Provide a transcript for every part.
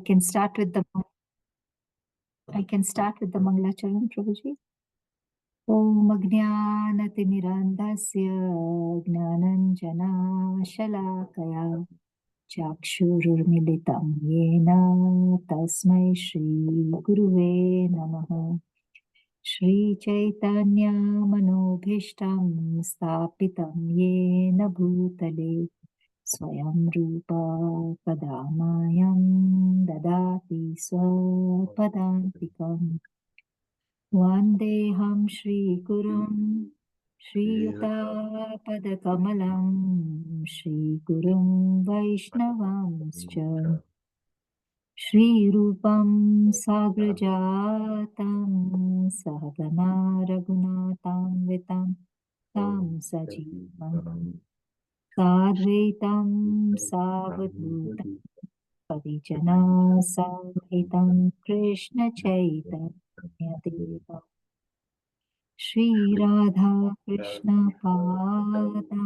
can start with the Mangalacharan, Prabhuji. Om Ajnanatimirandhasya Gnananjana-shalakaya Chakshururmilitam Yena Tasmai Shri Guruve Namaha. Shri Chaitanya Manobhishtam Stapitam Yena Bhutale Swayam Rupa Padamayam Dadati Swapadantikam Vandeham Shri Gurum Shri Yuta-padakamalam Shri Gurum Vaishnavamscha Shri Rupam Sagrajatam Sahagana Raghunatam Vitam Tam Sajivam Sadvaitam Savadhutam Parijana Sahitam Krishna Chaitanya Devam Shri Radha Krishna Pada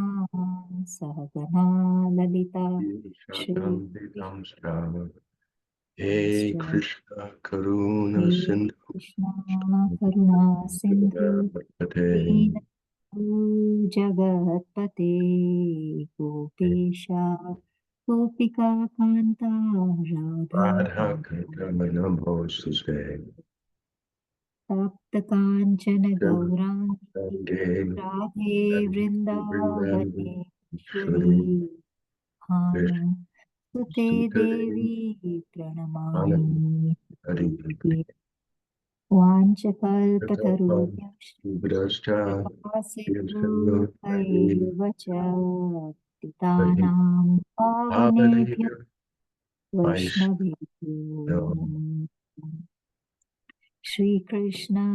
Sahagana Lalita Shri Hey Krishna Karuna Sindhu Krishna Karuna Sindhu Dina Jagatpate Gopesha Gopika Kanta Radha Radha Namaste Tapta Kanchana Gaurangi Radhe Vrindavane Shri Bhanu Sute Devi Pranamami Vanchakalpatarubhyascha Kripasinduhaiva cha Titanam Pavanebhyo Vaishnavebhyo Shri Krishna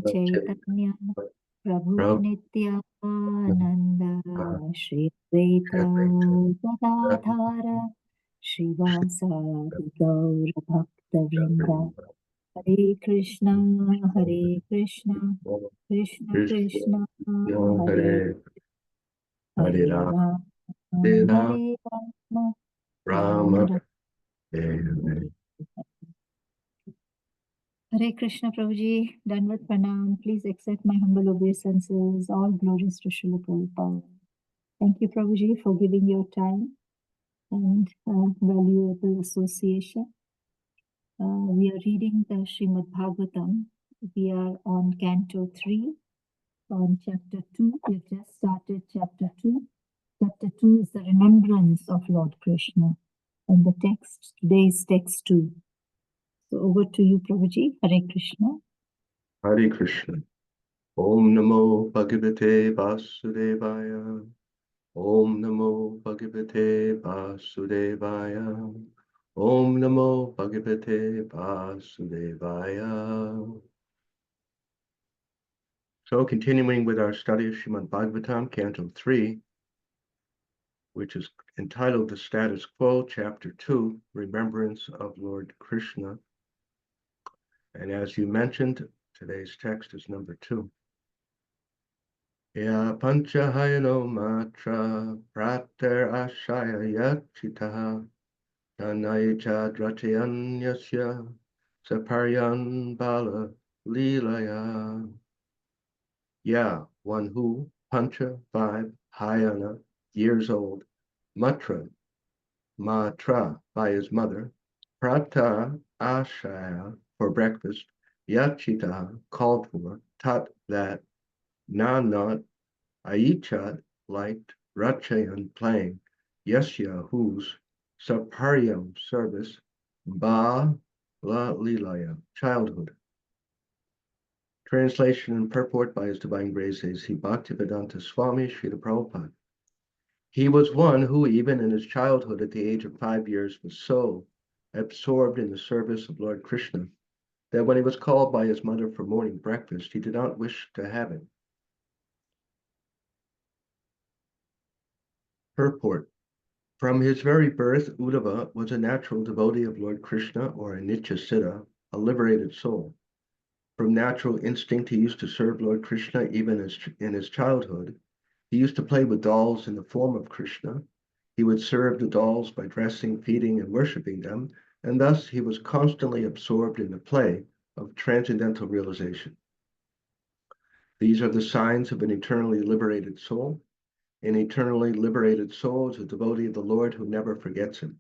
Chaitanya Prabhu Nityananda Shri Advaita Gadadhara Srivasadi Gaura Bhakta Vrinda Hare Krishna Krishna Krishna Hare Hare Rama Hare Rama Rama Hare Krishna Prabhuji, Danvat Pranam. Please accept my humble obeisances. All glories to Srila Prabhupada. Thank you, Prabhuji, for giving your time and valuable association. We are reading the Srimad Bhagavatam. We are on Canto 3, on Chapter 2. We have just started Chapter 2. Chapter 2 is the remembrance of Lord Krishna. And the text, today's text 2. So over to you, Prabhuji. Hare Krishna. Hare Krishna. Om Namo Bhagavate Vasudevaya. Om Namo Bhagavate Vasudevaya. Om Namo Bhagavate Vasudevaya. So continuing with our study of Srimad Bhagavatam, Canto 3, which is entitled The Status Quo, Chapter 2, Remembrance of Lord Krishna. And as you mentioned, today's text is number 2. Ya panchahayano matra prater ashaya yachitaha tanaicha dratayanyasya saparyan bala lilaya. Ya, one who, pancha, 5, hayana, years old, matra, by his mother, prata ashaya, for breakfast, yachita, called for, tat, that, na, not, aichat, liked, rachayan, playing, yasya, whose, saparyam, service, ba, la, lilaya, childhood. Translation and purport by His Divine Grace A.C. Bhaktivedanta Swami Srila Prabhupada. He was one who, even in his childhood at the age of 5 years, was so absorbed in the service of Lord Krishna that when he was called by his mother for morning breakfast, he did not wish to have it. Purport. From his very birth, Uddhava was a natural devotee of Lord Krishna, or a Nityasiddha, a liberated soul. From natural instinct, he used to serve Lord Krishna even in his childhood. He used to play with dolls in the form of Krishna. He would serve the dolls by dressing, feeding, and worshiping them, and thus he was constantly absorbed in the play of transcendental realization. These are the signs of an eternally liberated soul. An eternally liberated soul is a devotee of the Lord who never forgets him.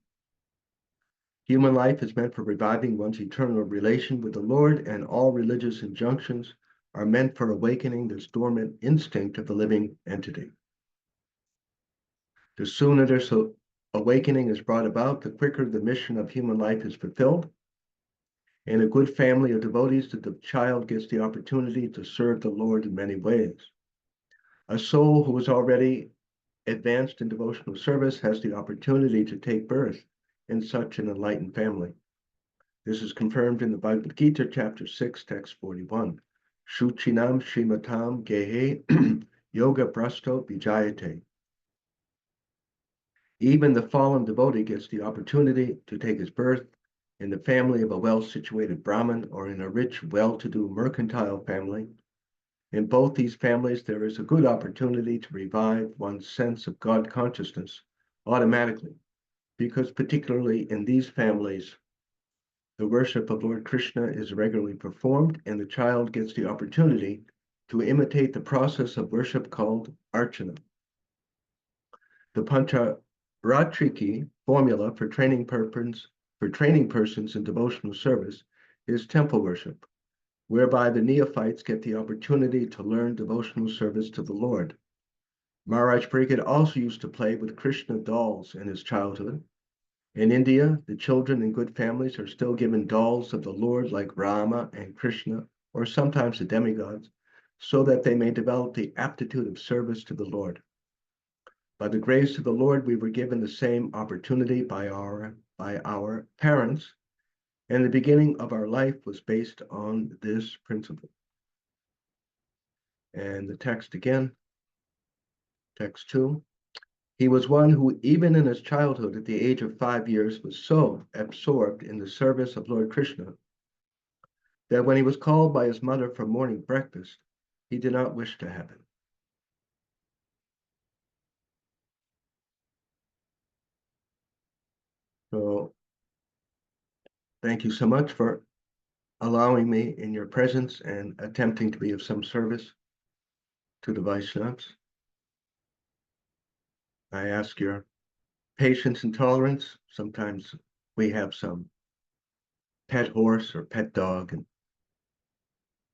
Human life is meant for reviving one's eternal relation with the Lord, and all religious injunctions are meant for awakening this dormant instinct of the living entity. The sooner this awakening is brought about, the quicker the mission of human life is fulfilled. In a good family of devotees, the child gets the opportunity to serve the Lord in many ways. A soul who is already advanced in devotional service has the opportunity to take birth in such an enlightened family. This is confirmed in the Bhagavad Gita, chapter 6, text 41. Shuchinam Shrimatam Gehe Yoga Prasto Vijayate. Even the fallen devotee gets the opportunity to take his birth in the family of a well-situated Brahmin or in a rich, well-to-do mercantile family. In both these families, there is a good opportunity to revive one's sense of God consciousness automatically, because particularly in these families, the worship of Lord Krishna is regularly performed, and the child gets the opportunity to imitate the process of worship called archana. The Pancharatriki formula for training persons in devotional service is temple worship, whereby the neophytes get the opportunity to learn devotional service to the Lord. Maharaj Pariksit also used to play with Krishna dolls in his childhood. In India, the children in good families are still given dolls of the Lord like Rama and Krishna, or sometimes the demigods, so that they may develop the aptitude of service to the Lord. By the grace of the Lord, we were given the same opportunity by our parents, and the beginning of our life was based on this principle. And the text again, text 2. He was one who, even in his childhood, at the age of 5 years, was so absorbed in the service of Lord Krishna that when he was called by his mother for morning breakfast, he did not wish to have it. So thank you so much for allowing me in your presence and attempting to be of some service to the Vaishnavas. I ask your patience and tolerance. Sometimes we have some pet horse or pet dog, and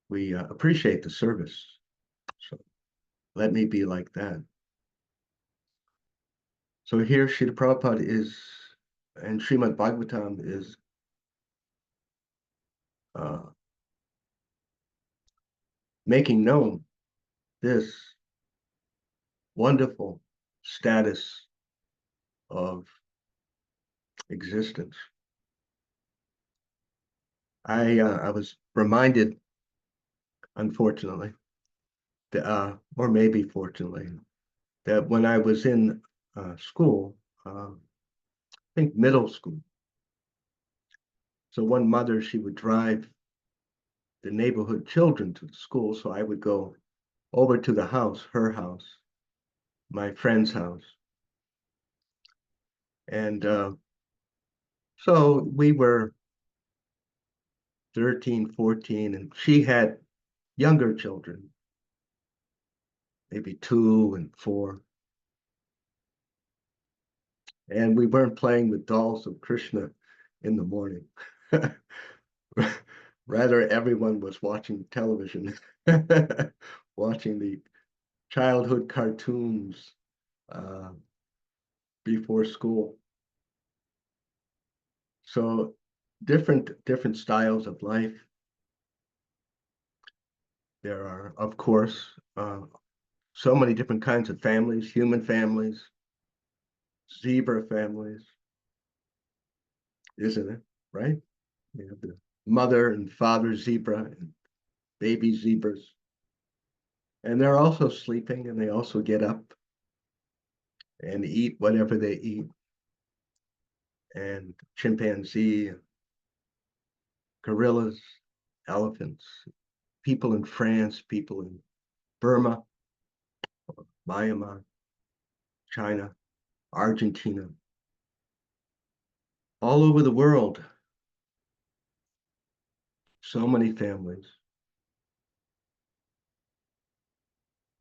we appreciate the service. So let me be like that. So here, Srila Prabhupada is, and Srimad Bhagavatam is making known this wonderful status of existence. I was reminded, unfortunately, or maybe fortunately, that when I was in school, I think middle school, so one mother, she would drive the neighborhood children to the school, so I would go over to the house, her house, my friend's house. And so we were 13, 14, and she had younger children, maybe 2 and 4. And we weren't playing with dolls of Krishna in the morning. Rather, everyone was watching television, watching the childhood cartoons before school. So different styles of life. There are, of course, so many different kinds of families, human families, zebra families, isn't it? Right? You have the mother and father zebra and baby zebras. And they're also sleeping, and they also get up and eat whatever they eat. And chimpanzee, gorillas, elephants, people in France, people in Burma, Myanmar, China, Argentina, all over the world, so many families.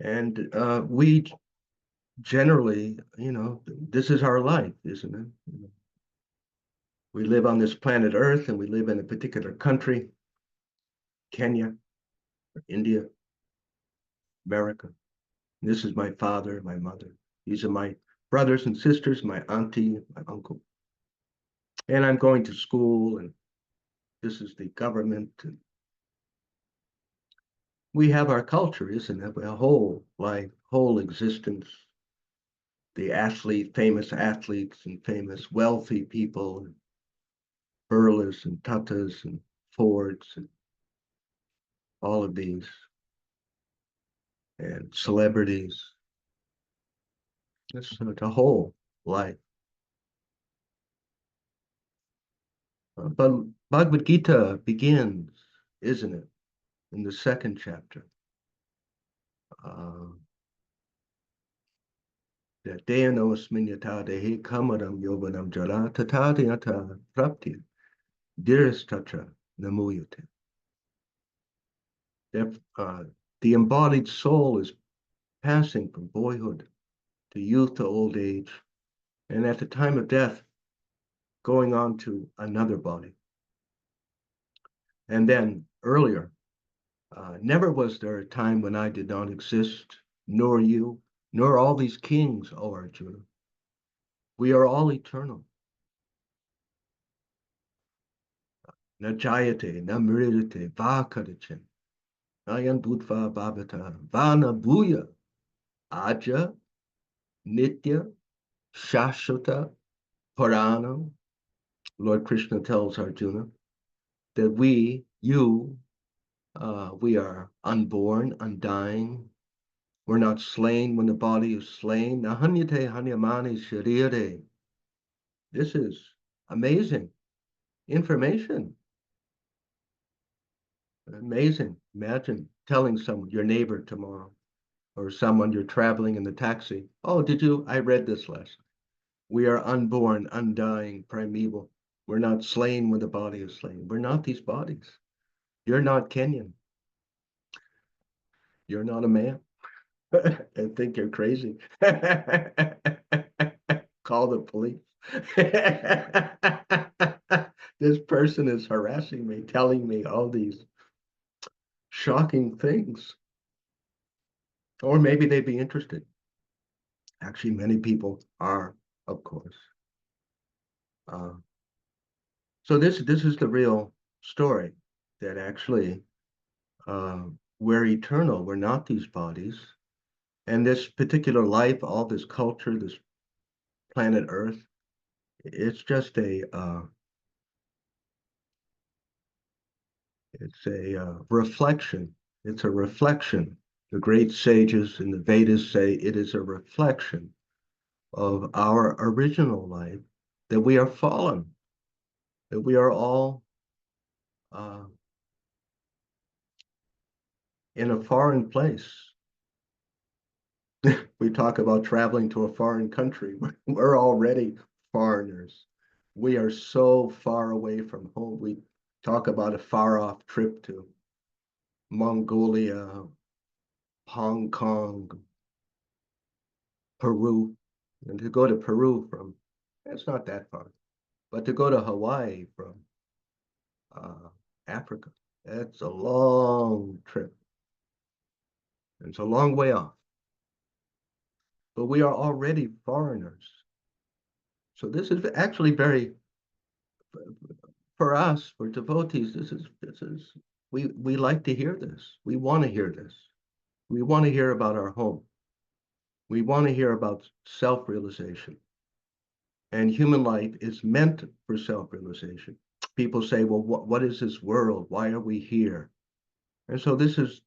And we generally, this is our life, isn't it? We live on this planet Earth and we live in a particular country, Kenya, India, America. This is my father, my mother. These are my brothers and sisters, my auntie, my uncle. And I'm going to school, and this is the government. And we have our culture, isn't it? A whole life, whole existence. The famous athletes and famous wealthy people, and Burles and Tatas and Fords and all of these, and celebrities. It's a whole life. But Bhagavad Gita begins, isn't it, in the second chapter, that Deyanosmin yata dehi kamaram yovanam jara tatati yata prapti diristatra namuyate. That the embodied soul is passing from boyhood to youth to old age, and at the time of death, going on to another body. And then earlier, never was there a time when I did not exist, nor you, nor all these kings, O Arjuna. We are all eternal. Na jayate, na mridate, va kadachin, nayan budva bhavata, vana bhuya, aja, nitya, shashvata, parana. Lord Krishna tells Arjuna that we are unborn, undying. We're not slain when the body is slain. Nahanyate hanyamani sharire. This is amazing information. Amazing. Imagine telling someone, your neighbor tomorrow, or someone you're traveling in the taxi. Oh, did you? I read this last night. We are unborn, undying, primeval. We're not slain when the body is slain. We're not these bodies. You're not Kenyan. You're not a man. I think you're crazy. Call the police. This person is harassing me, telling me all these shocking things. Or maybe they'd be interested. Actually, many people are, of course. Uh, so this is the real story, that actually we're eternal. We're not these bodies. And this particular life, all this culture, this planet Earth, it's just it's a reflection. It's a reflection. The great sages in the Vedas say it is a reflection of our original life, that we are fallen, that we are all uh, in a foreign place. We talk about traveling to a foreign country. We're already foreigners. We are so far away from home. We talk about a far off trip to Mongolia, Hong Kong, Peru. And to go to Peru from, it's not that far, but to go to Hawaii from uh, Africa, that's a long trip. It's a long way off. But we are already foreigners. So this is actually very, for us, for devotees, this is we like to hear this. We want to hear this. We want to hear about our home. We want to hear about self-realization. And human life is meant for self-realization. People say, well, what is this world? Why are we here? And so this is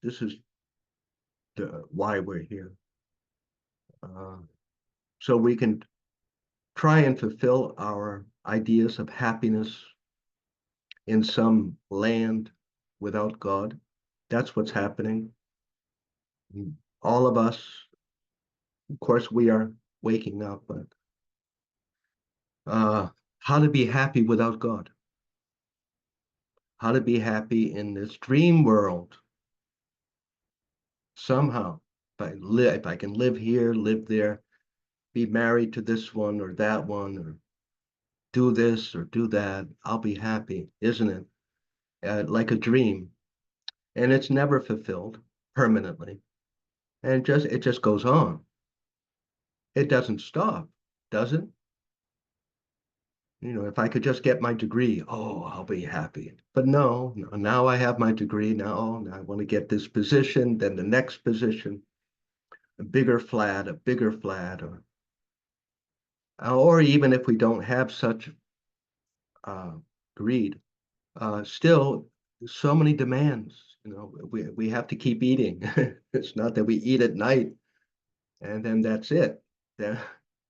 why we're here. Uh, so we can try and fulfill our ideas of happiness in some land without God. That's what's happening. All of us, of course, we are waking up, but how to be happy without God? how to be happy in this dream world somehow. If I can live here, live there, be married to this one or that one, or do this or do that, I'll be happy, isn't it? Like a dream, and it's never fulfilled permanently, and it just goes on. It doesn't stop, does it? If I could just get my degree, oh, I'll be happy. But no, no, now I have my degree. Now I want to get this position, then the next position, a bigger flat, or even if we don't have such uh, greed, still so many demands. We have to keep eating. It's not that we eat at night and then that's it. Then,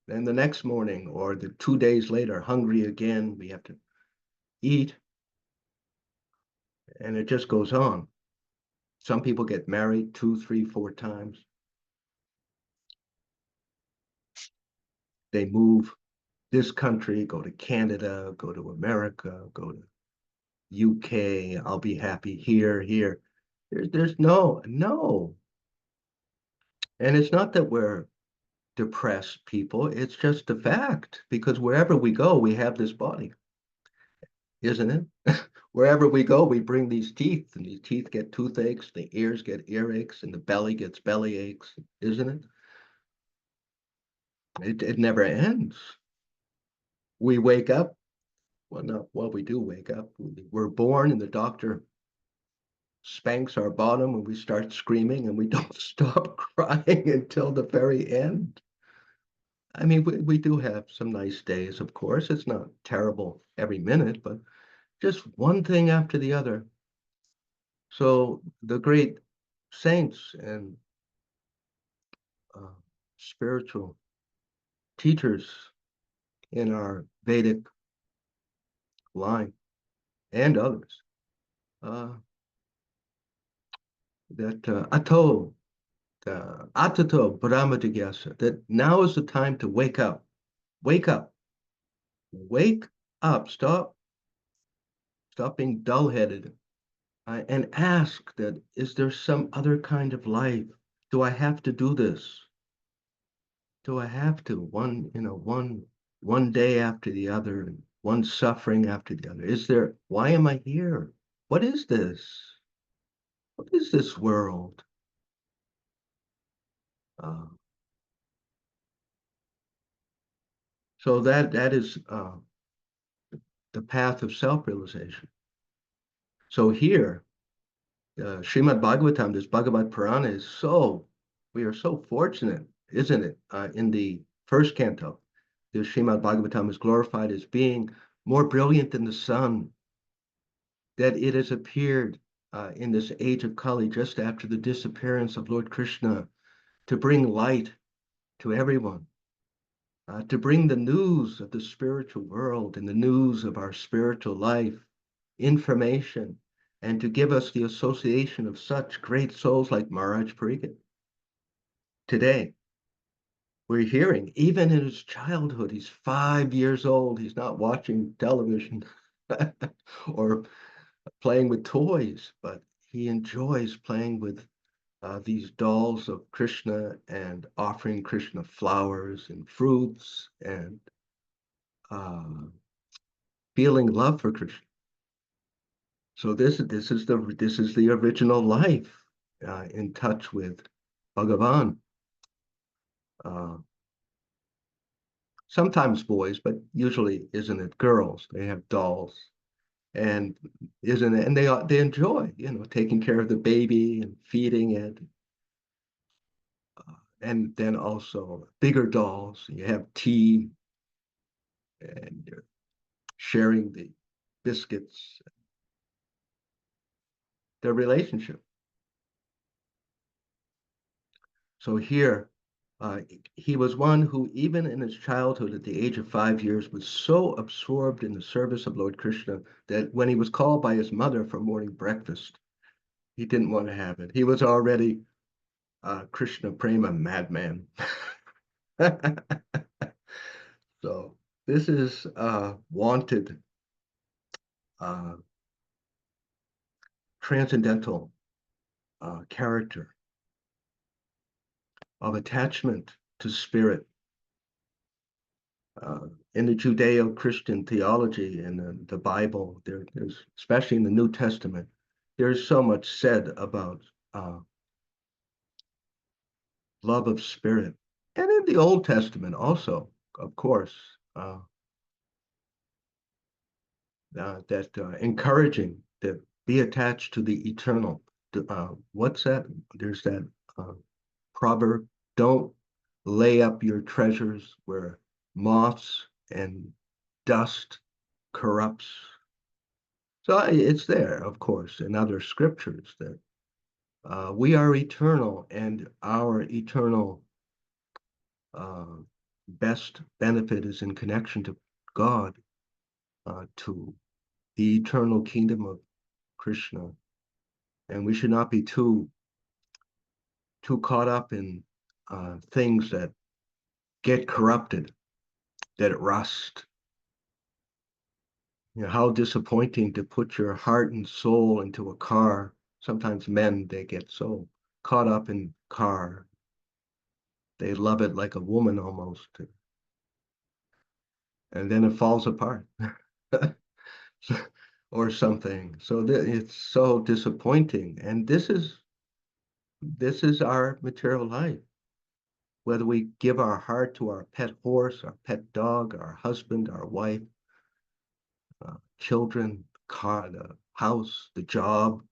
then the next morning or the 2 days later, hungry again, we have to eat, and it just goes on. Some people get married two, three, four times. They move this country, go to Canada, go to America, go to UK. I'll be happy here, here. There's no. And it's not that we're depressed people. It's just a fact because wherever we go, we have this body, isn't it? Wherever we go, we bring these teeth, and these teeth get toothaches, the ears get earaches, and the belly gets belly aches, isn't it? It never ends. We wake up. Well, no, well, we do wake up. We're born, and the doctor spanks our bottom, and we start screaming, and we don't stop crying until the very end. I mean, we do have some nice days, of course. It's not terrible every minute, but just one thing after the other. So the great saints and uh, spiritual teachers in our Vedic line and others, uh, that atato brahmadigyasa, that now is the time to wake up, wake up, stop being dull-headed, and ask that, is there some other kind of life? Do I have to do this? Do I have to one day after the other, and one suffering after the other? Why am I here? What is this? What is this world? Uh, so that is the path of self-realization. So here, Srimad Bhagavatam, this Bhagavad Purana we are so fortunate, isn't it? In the first canto, the Srimad Bhagavatam is glorified as being more brilliant than the sun, that it has appeared in this age of Kali just after the disappearance of Lord Krishna to bring light to everyone, to bring the news of the spiritual world and the news of our spiritual life, information, and to give us the association of such great souls like Maharaj Pariksit. Today, we're hearing, even in his childhood, he's 5 years old, he's not watching television or playing with toys, but he enjoys playing with these dolls of Krishna and offering Krishna flowers and fruits and uh, feeling love for Krishna. So this is the original life in touch with Bhagavan. Uh, Sometimes boys, but usually isn't it girls? They have dolls, and isn't it? And they enjoy, taking care of the baby and feeding it, and then also bigger dolls. You have tea, and you're sharing the biscuits, their relationship. So here, uh, he was one who, even in his childhood, at the age of 5 years, was so absorbed in the service of Lord Krishna that when he was called by his mother for morning breakfast, he didn't want to have it. He was already Krishna Prema madman. So this is wanted uh, transcendental character of attachment to spirit. In the Judeo-Christian theology and the Bible, there's, especially in the New Testament, there's so much said about love of spirit. And in the Old Testament also, of course, that encouraging that be attached to the eternal. What's that? There's that proverb, don't lay up your treasures where moths and dust corrupts. So it's there, of course, in other scriptures that we are eternal, and our eternal best benefit is in connection to God, to the eternal kingdom of Krishna. And we should not be too caught up in things that get corrupted, that rust. You know, how disappointing to put your heart and soul into a car. Sometimes men, they get so caught up in car. They love it like a woman almost. And then it falls apart or something. So it's so disappointing. And this is our material life. Whether we give our heart to our pet horse, our pet dog, our husband, our wife, children, car, the house, the job,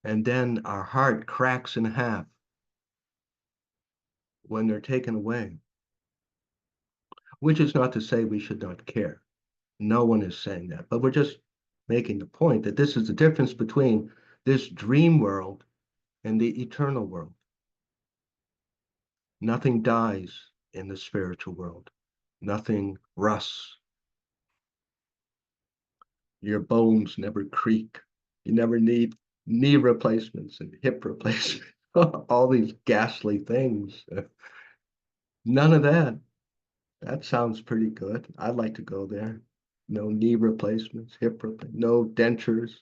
and then our heart cracks in half when they're taken away, which is not to say we should not care. No one is saying that, but we're just making the point that this is the difference between this dream world and the eternal world. Nothing dies in the spiritual world. Nothing rusts. Your bones never creak. You never need knee replacements and hip replacements. All these ghastly things. None of that. That sounds pretty good. I'd like to go there. No knee replacements, no dentures.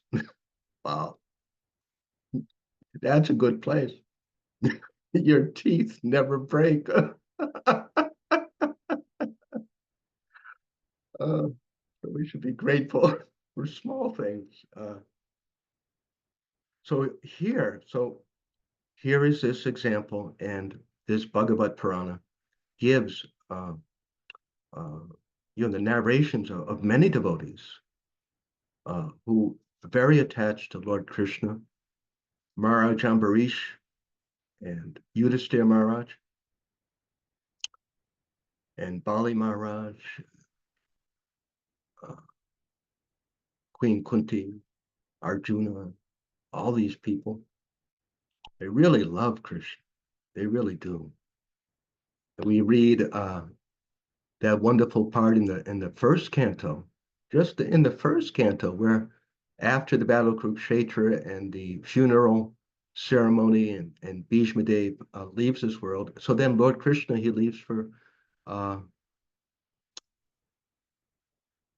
Wow, that's a good place. Your teeth never break. So we should be grateful for small things. So here is this example, and this Bhagavad Purana gives uh, the narrations of many devotees who are very attached to Lord Krishna, Maharaj Ambarish, and Yudhisthira Maharaj, and Bali Maharaj, uh, Queen Kunti, Arjuna, all these people. They really love Krishna. They really do. We read that wonderful part in the first canto, just in the first canto, where after the Battle of Kurukshetra and the funeral ceremony, and Bhishma Dev leaves this world. So then Lord Krishna, he leaves uh,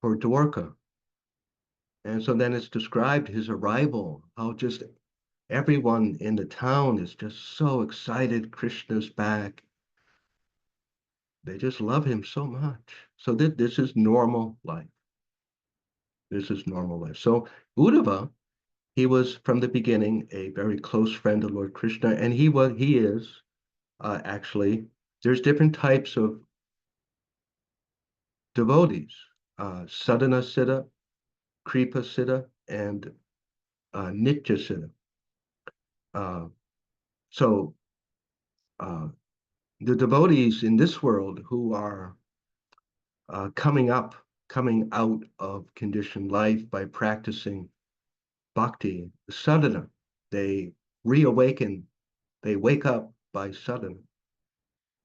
for Dwarka. And so then it's described his arrival, how just everyone in the town is just so excited. Krishna's back. They just love him so much. So this is normal life. This is normal life. So Uddhava, he was from the beginning a very close friend of Lord Krishna, and he is actually, there's different types of devotees, sadhana siddha, kripa siddha, and nitya siddha. Uh, so uh, the devotees in this world who are coming out of conditioned life by practicing bhakti, sadhana, they reawaken, they wake up by sadhana.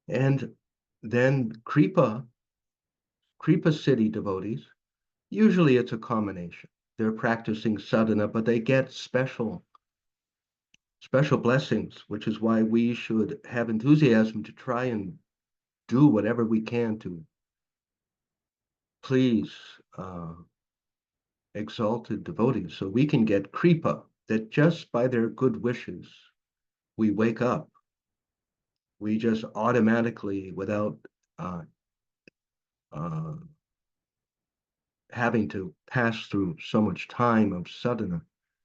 And then Kripa city devotees, usually it's a combination. They're practicing sadhana, but they get special blessings, which is why we should have enthusiasm to try and do whatever we can to please exalted devotees. So we can get kripa, that just by their good wishes, we wake up. We just automatically, without uh, uh, having to pass through so much time of sadhana,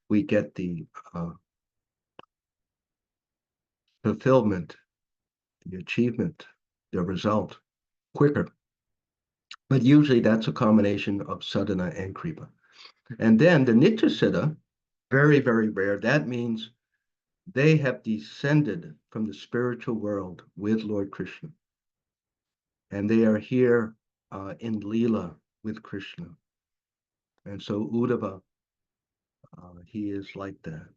we get the fulfillment, the achievement, the result quicker. But usually that's a combination of sadhana and kripa. And then the nitya siddha, very, very rare. That means they have descended from the spiritual world with Lord Krishna. And they are here in Leela with Krishna. And so Uddhava, he is like that.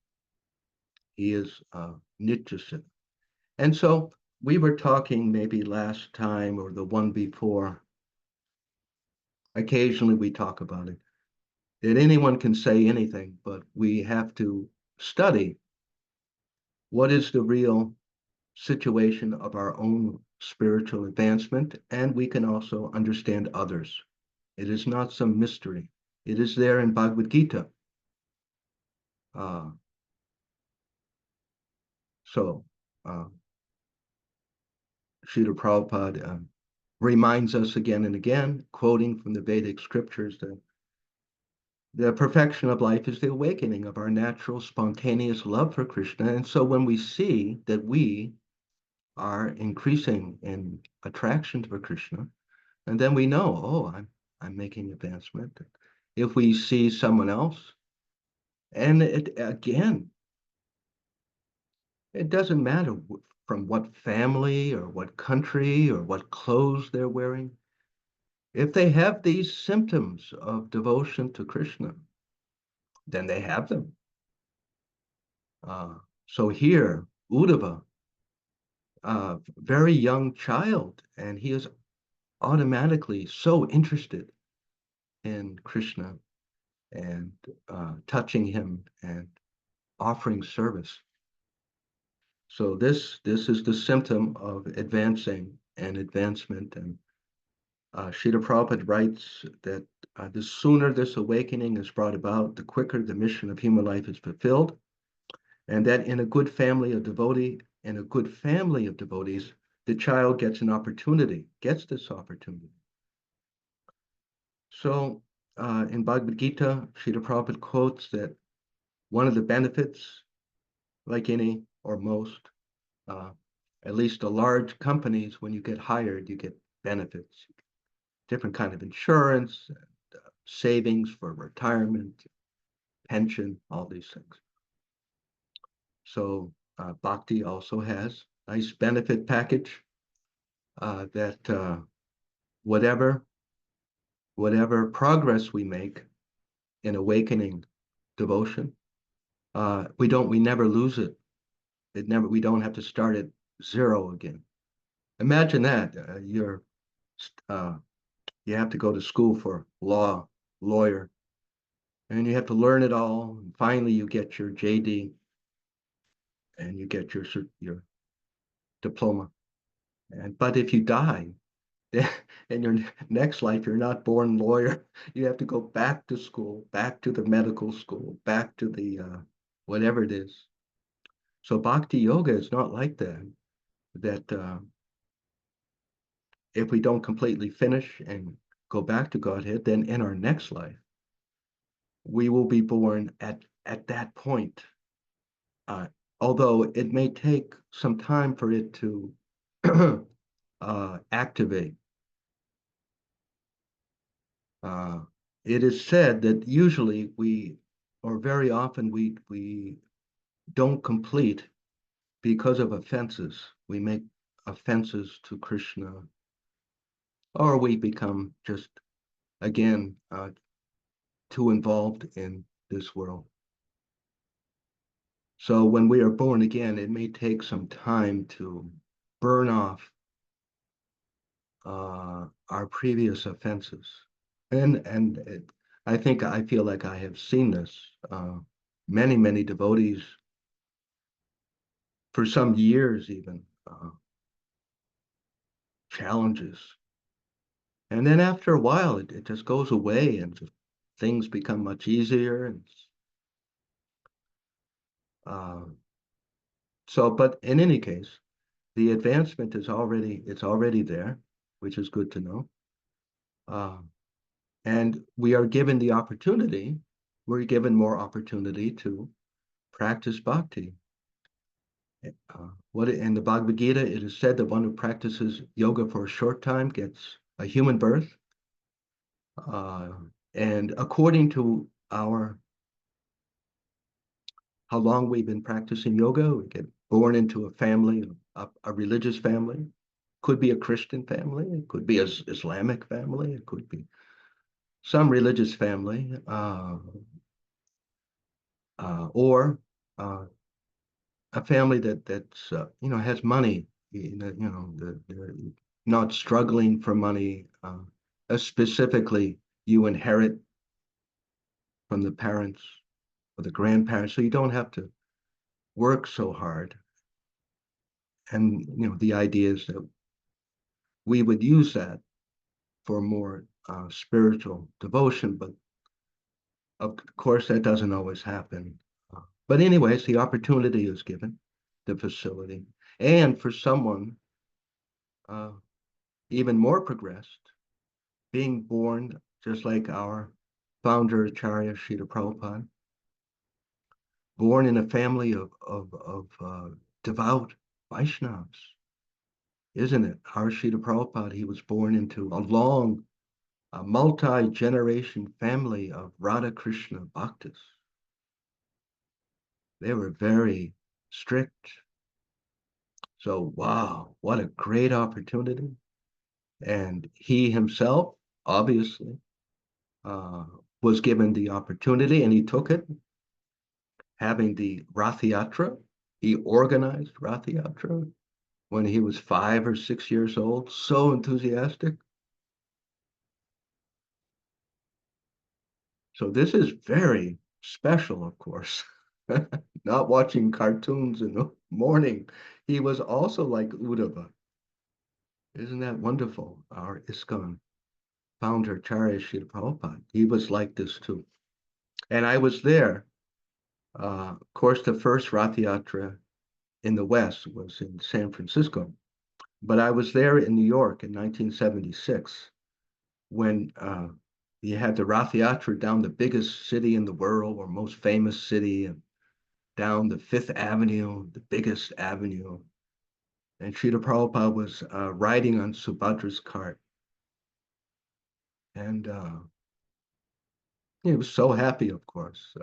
He is Nityasita. And so we were talking maybe last time or the one before. Occasionally we talk about it. That anyone can say anything, but we have to study what is the real situation of our own spiritual advancement, and we can also understand others. It is not some mystery. It is there in Bhagavad Gita. Uh, so, uh, Srila Prabhupada reminds us again and again, quoting from the Vedic scriptures, that the perfection of life is the awakening of our natural, spontaneous love for Krishna. And so when we see that we are increasing in attraction for Krishna, and then we know, oh, I'm making advancement. If we see someone else, and it again, it doesn't matter from what family or what country or what clothes they're wearing. If they have these symptoms of devotion to Krishna, then they have them. Uh, so here, Uddhava, very young child, and he is automatically so interested in Krishna and touching him and offering service. So this is the symptom of advancing and advancement. And Srila Prabhupada writes that the sooner this awakening is brought about, the quicker the mission of human life is fulfilled, and that in a good family of devotees, the child gets gets this opportunity. So in Bhagavad Gita, Srila Prabhupada quotes that one of the benefits, like any or most, uh, at least the large companies, when you get hired, you get benefits, different kind of insurance, savings for retirement, pension, all these things. So Bhakti also has a nice benefit package that whatever progress we make in awakening devotion, we never lose it. We don't have to start at zero again. Imagine that uh, you have to go to school for lawyer, and you have to learn it all. And finally, you get your JD and you get your diploma. But if you die in your next life, you're not born lawyer. You have to go back to school, back to the medical school, back to the whatever it is. So bhakti yoga is not like that. That if we don't completely finish and go back to Godhead, then in our next life, we will be born at that point. Uh, Although it may take some time for it to activate. Uh, it is said that usually or very often we don't complete because of offenses. We make offenses to Krishna, or we become just again too involved in this world. So when we are born again, it may take some time to burn off our previous offenses. I feel like I have seen this. Many devotees for some years even challenges, and then after a while it just goes away, and things become much easier. And uh, so, but in any case, the advancement is already there, which is good to know. Uh, and we are given the opportunity, we're given more opportunity to practice bhakti. What in the Bhagavad Gita, it is said that one who practices yoga for a short time gets a human birth. Uh, and according to our how long we've been practicing yoga, we get born into a family, a religious family. Could be a Christian family, it could be an Islamic family, it could be some religious family, or a family that's has money. They're not struggling for money. Specifically, you inherit from the parents or the grandparents, so you don't have to work so hard. And the idea is that we would use that for more spiritual devotion, but of course that doesn't always happen. But anyways, the opportunity is given, the facility, and for someone uh, even more progressed, being born just like our founder Acharya Srila Prabhupada, born in a family of devout Vaishnavas, isn't it? Our Srila Prabhupada, he was born into a multi-generation family of Radha Krishna bhaktas. They were very strict. So, wow, what a great opportunity. And he himself, obviously, uh, was given the opportunity and he took it, having the Rath Yatra. He organized Rath Yatra when he was 5 or 6 years old, so enthusiastic. So this is very special, of course. Not watching cartoons in the morning. He was also like Uddhava. Isn't that wonderful? Our ISKCON founder, Acharya Srila Prabhupada, he was like this too. And I was there. Of course, the first Rath Yatra in the West was in San Francisco, but I was there in New York in 1976 when you had the Rath Yatra down the biggest city in the world or most famous city, and down the Fifth Avenue, the biggest avenue. And Srila Prabhupada was riding on Subhadra's cart. And he was so happy, of course.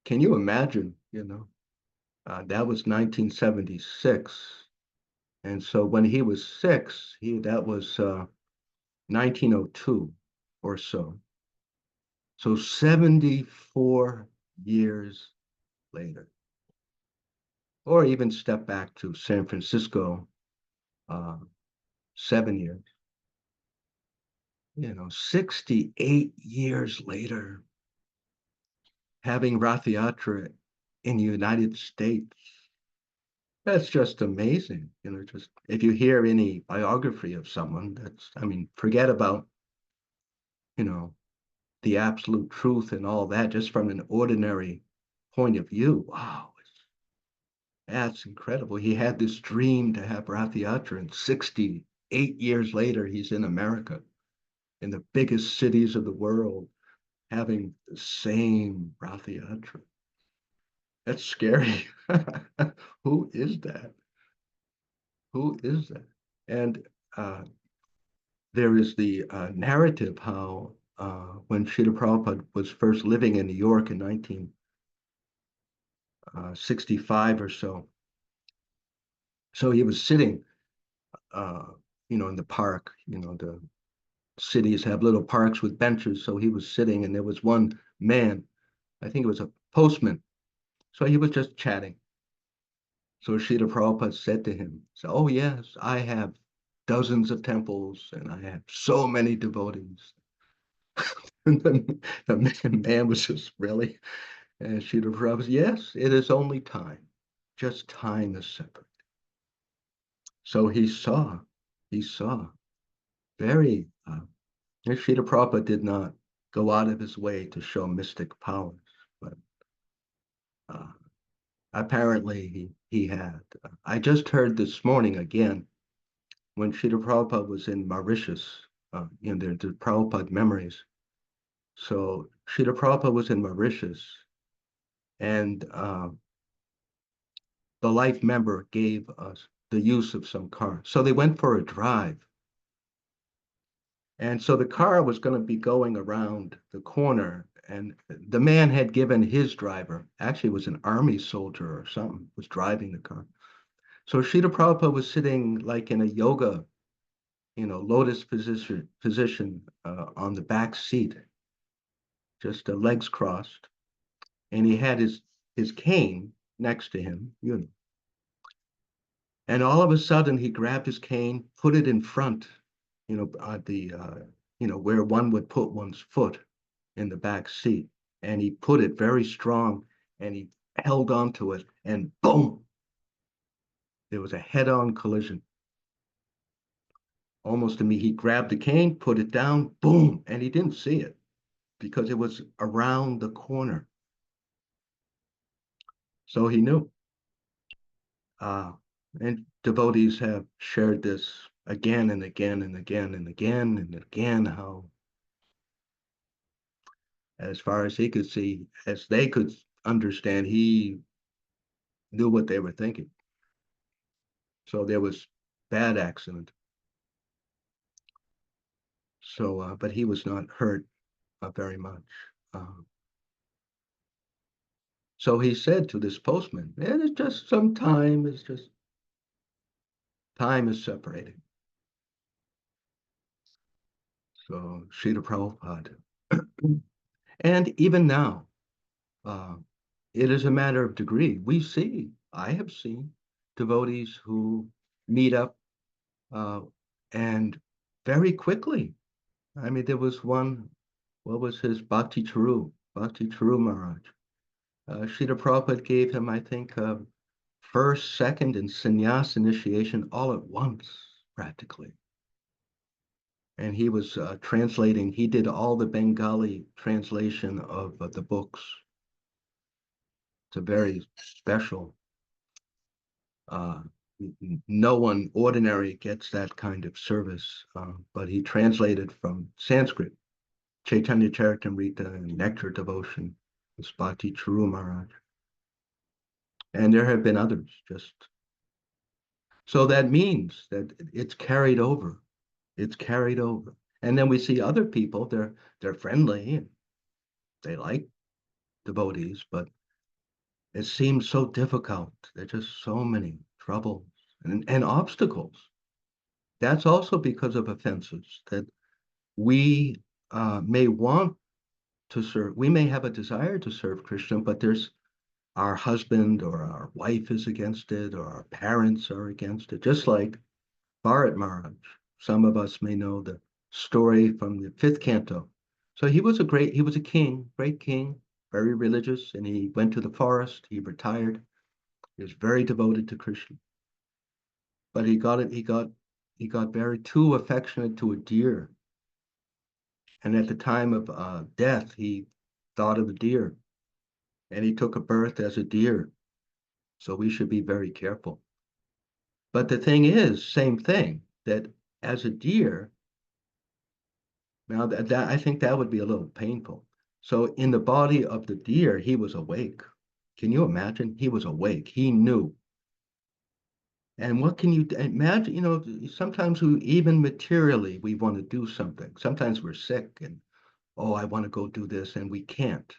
Can you imagine, that was 1976. And so when he was 6, that was 1902 or so. So 74 years later, or even step back to San Francisco, uh, 7 years, 68 years later, having Rath Yatra in the United States. That's just amazing. Just if you hear any biography of someone, I mean, forget about, you know, the absolute truth and all that, just from an ordinary point of view. Wow, that's incredible. He had this dream to have Rath Yatra, and 68 years later, he's in America, in the biggest cities of the world, having the same Rath Yatra. That's scary. Who is that? Who is that? And there is the narrative how when Srila Prabhupada was first living in New York in 1965 or so, so he was sitting, uh, in the park. The cities have little parks with benches, so he was sitting, and there was one man, I think it was a postman, so he was just chatting. So Srila Prabhupada said to him, "Oh yes, I have dozens of temples, and I have so many devotees." And then the man was just really, and Srila Prabhupada said, "Yes, it is only time. Just time is separate." So he saw very, Srila Prabhupada did not go out of his way to show mystic powers, but uh, apparently he had. I just heard this morning again when Srila Prabhupada was in Mauritius, the Prabhupada memories. So Srila Prabhupada was in Mauritius, and the life member gave us the use of some car. So they went for a drive. And so the car was going to be going around the corner, and the man had given his driver, actually was an army soldier or something, was driving the car. So Srila Prabhupada was sitting like in a yoga, lotus position on the back seat, just legs crossed, and he had his cane next to him. And all of a sudden, he grabbed his cane, put it in front, where one would put one's foot in the back seat. And he put it very strong and he held on to it, and boom, there was a head-on collision. Almost to me, he grabbed the cane, put it down, boom, and he didn't see it because it was around the corner. So he knew. And devotees have shared this again and again and again and again and again, how as far as he could see, as they could understand, he knew what they were thinking. So there was bad accident. So, but he was not hurt very much. Uh, so he said to this postman, it's just some time, it's just time is separating. So Srila Prabhupada. And even now, uh, it is a matter of degree. I have seen devotees who meet up uh, and very quickly. I mean, there was one, what was his Bhakti Charu Maharaj. Srila Prabhupada gave him, I think, first, second, and sannyas initiation all at once, practically. And he was translating, he did all the Bengali translation of the books. It's a very special, uh, no one ordinary gets that kind of service, but he translated from Sanskrit, Chaitanya Charitamrita and Nectar Devotion, Bhakti Charu Maharaj. And there have been others just. So that means that it's carried over. It's carried over. And then we see other people, they're friendly and they like devotees, but it seems so difficult. There's just so many troubles and obstacles. That's also because of offenses that we may want to serve. We may have a desire to serve Krishna, but there's our husband or our wife is against it, or our parents are against it, just like Bharat Maharaj. Some of us may know the story from the fifth canto. So he was a king, great king, very religious, and he went to the forest, he retired, he was very devoted to Krishna. But he got very too affectionate to a deer. And at the time of death, he thought of the deer and he took a birth as a deer. So we should be very careful. But the thing is, same thing, that as a deer, now that I think that would be a little painful. So in the body of the deer, he was awake. Can you imagine? He was awake. He knew. And what can you imagine? Sometimes even materially, we want to do something. Sometimes we're sick and, oh, I want to go do this, and we can't.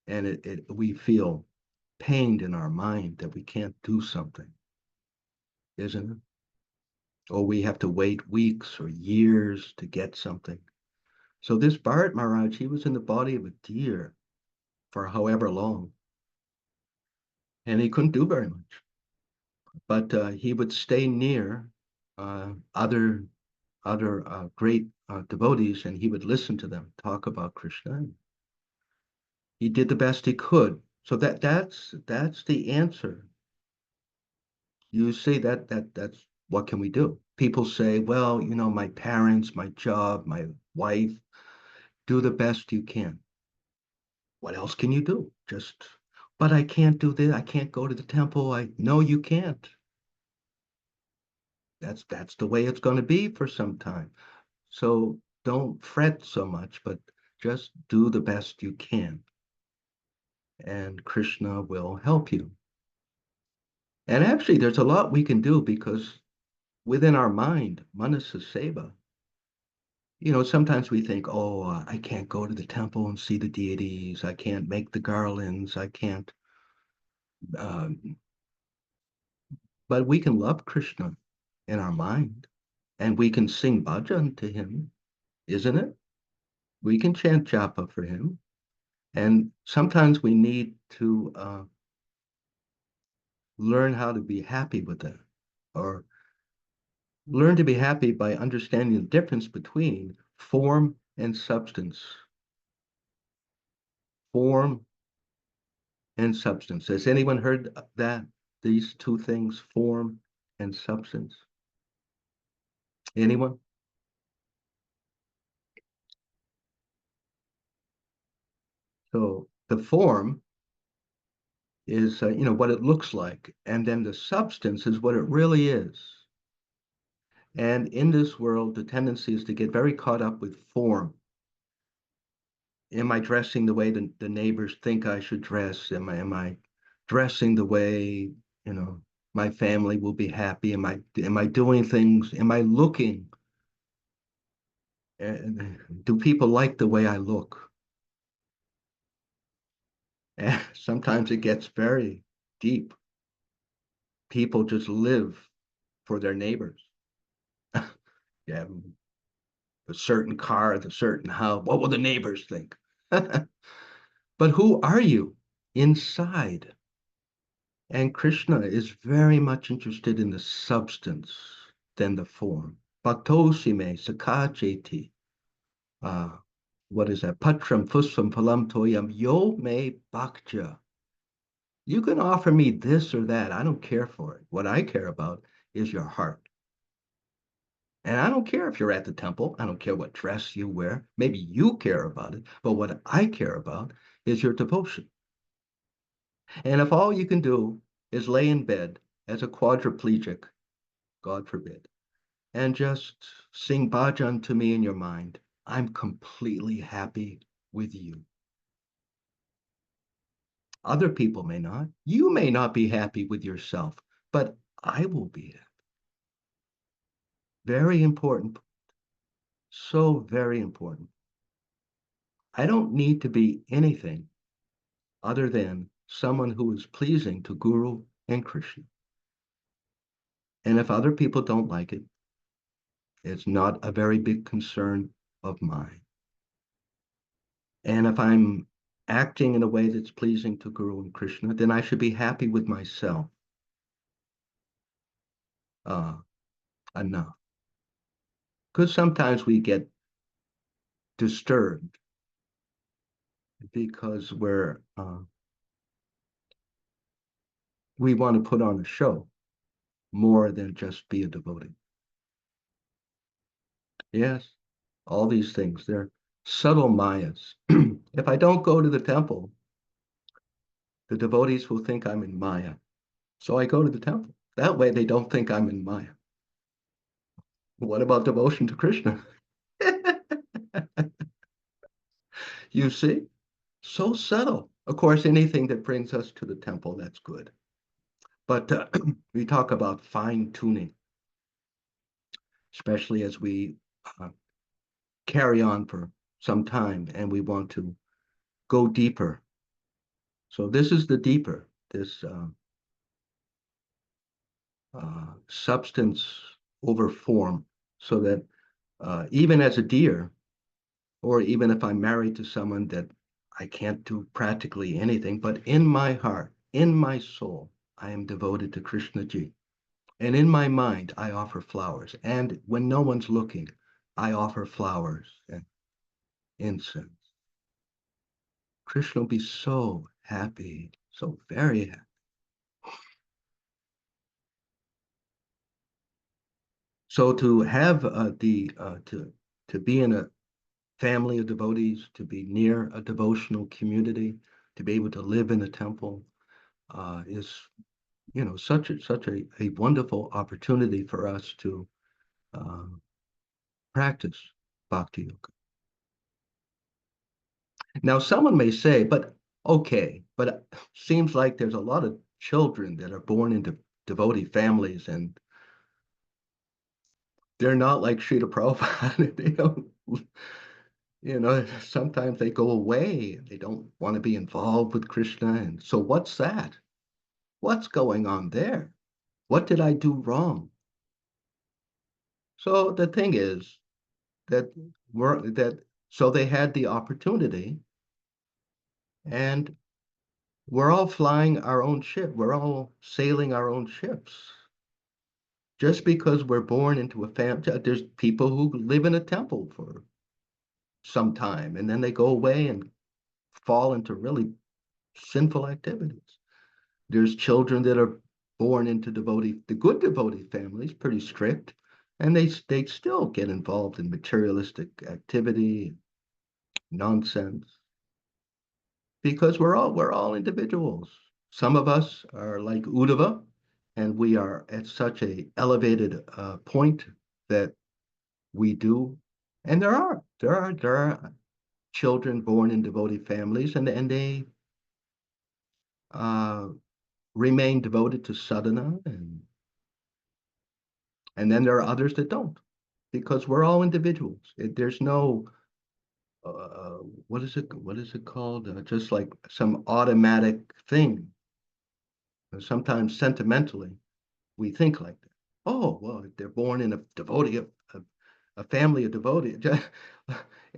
And we feel pained in our mind that we can't do something, isn't it? Or we have to wait weeks or years to get something. So this Bharat Maharaj, he was in the body of a deer for however long, and he couldn't do very much. But he would stay near other great devotees, and he would listen to them talk about Krishna. He did the best he could. So that's the answer. You say that's what can we do? People say, well, my parents, my job, my wife, Do the best you can. What else can you do? Just, but I can't do this. I can't go to the temple. No, you can't. That's the way it's going to be for some time. So don't fret so much, but just do the best you can, and Krishna will help you. And actually, there's a lot we can do because within our mind, manasa seva, sometimes we think, oh, I can't go to the temple and see the deities. I can't make the garlands. I can't. Um, but we can love Krishna in our mind and we can sing bhajan to him, isn't it? We can chant japa for him. And sometimes we need to learn how to be happy with that, or learn to be happy by understanding the difference between form and substance. Form and substance. Has anyone heard that? These two things, form and substance? Anyone? So the form is, what it looks like, and then the substance is what it really is. And in this world, the tendency is to get very caught up with form. Am I dressing the way the neighbors think I should dress? Am I dressing the way, you know, my family will be happy? Am I doing things? Am I looking? Do people like the way I look? And sometimes it gets very deep. People just live for their neighbors. Yeah, a certain car, the certain house. What will the neighbors think? But who are you inside? And Krishna is very much interested in the substance than the form. Bhaktosime sakacheti. Uh, what is that? Patram fusvam phalam toyam yo me bhaktya. You can offer me this or that. I don't care for it. What I care about is your heart. And I don't care if you're at the temple. I don't care what dress you wear. Maybe you care about it. But what I care about is your devotion. And if all you can do is lay in bed as a quadriplegic, God forbid, and just sing bhajan to me in your mind, I'm completely happy with you. Other people may not. You may not be happy with yourself, but I will be happy. Very important. So very important. I don't need to be anything other than someone who is pleasing to Guru and Krishna. And if other people don't like it, it's not a very big concern of mine. And if I'm acting in a way that's pleasing to Guru and Krishna, then I should be happy with myself uh, enough. Because sometimes we get disturbed because we want to put on a show more than just be a devotee. Yes, all these things, they're subtle mayas. If I don't go to the temple, the devotees will think I'm in Maya. So I go to the temple. That way they don't think I'm in Maya. What about devotion to Krishna? You see? So subtle. Of course, anything that brings us to the temple, that's good. But we talk about fine tuning, especially as we uh, carry on for some time and we want to go deeper. So this is the deeper, this substance over form, so that even as a deer, or even if I'm married to someone that I can't do practically anything, but in my heart, in my soul, I am devoted to Krishna Ji. And in my mind, I offer flowers. And when no one's looking, I offer flowers and incense. Krishna will be so happy, so very happy. So to have to be in a family of devotees, to be near a devotional community, to be able to live in a temple, is such a wonderful opportunity for us to uh, practice bhakti yoga. Now, someone may say, but okay, but it seems like there's a lot of children that are born into devotee families, and they're not like Srila Prabhupada. They don't, sometimes they go away and they don't want to be involved with Krishna. And so what's that? What's going on there? What did I do wrong? So the thing is that so they had the opportunity, and we're all flying our own ship. We're all sailing our own ships. Just because we're born into a family, there's people who live in a temple for some time and then they go away and fall into really sinful activities. There's children that are born into the good devotee families, pretty strict, and they still get involved in materialistic activity, nonsense, because we're all individuals. Some of us are like Uddhava, and we are at such a elevated point that we do. And there are children born in devotee families, and they uh, remain devoted to sadhana, and then there are others that don't, because we're all individuals. There's no uh, what is it called? Just like some automatic thing. Sometimes sentimentally, we think like that. Oh, well, if they're born in a family of devotees.